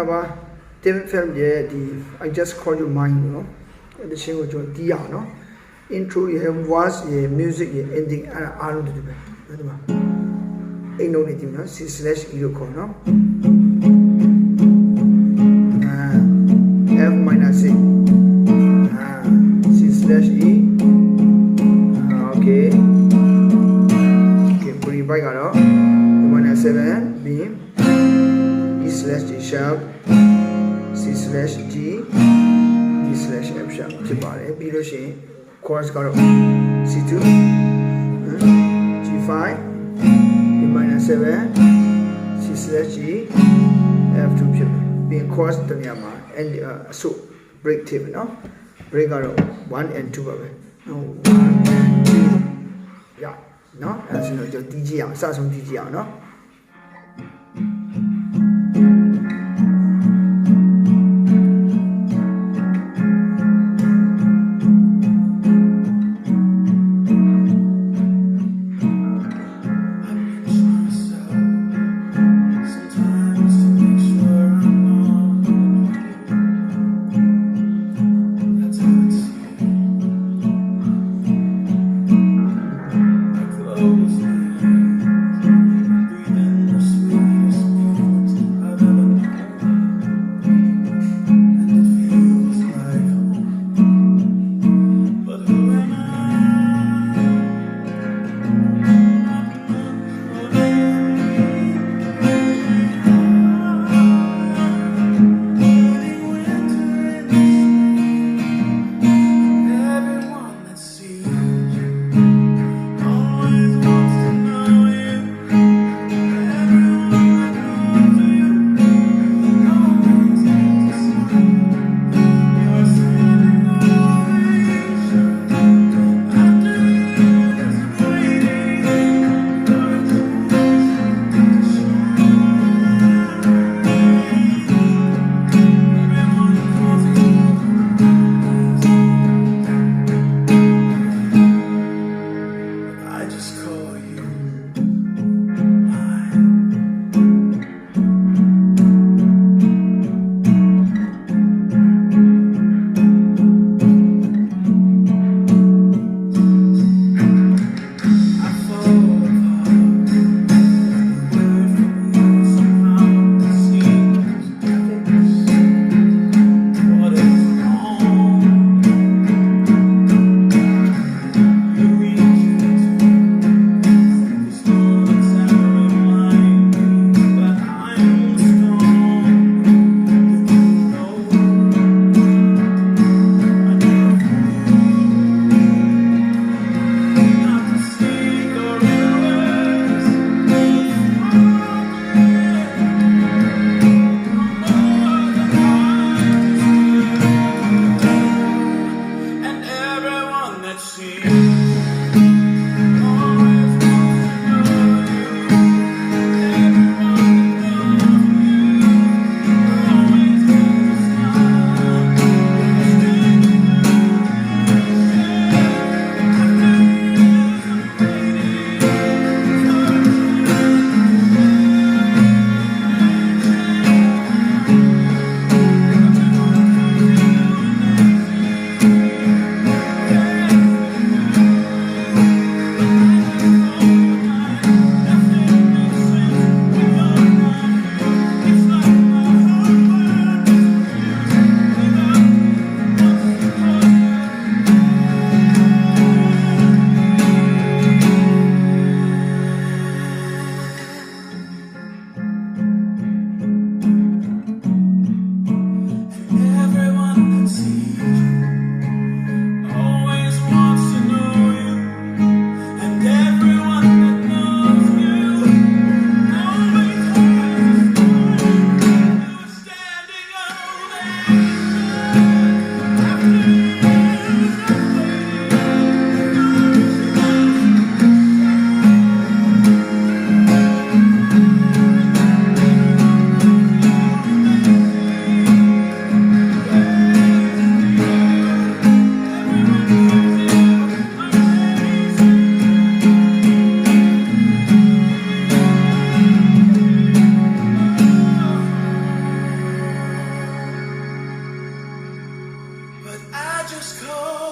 ba Tim film je di I just call you mine you know the sing ko jo di ya no intro ye voice ye music ye ending alu de be di ma ai no ni di no C/E lo ko no F minor 6 C/E okay pre byte ကတော့ minor 7 B E/G sharp C/G D/F sharp ဖြစ်ပါတယ်ပြီးလို့ရှိရင် chorus ကတော့ C2 G5 B minor 7 C/G F2 ဖြစ်ပြီး chorus တနေရာမှာ and အဆု break ထည့်မယ်နော် break ကတော့1 and 2ပါပဲ1 and 2ရနော်အဲဆိုတော့ကျွန်တော်တီးကြည့်အောင်အစဆုံးတီးကြည့်အောင်နော် has come.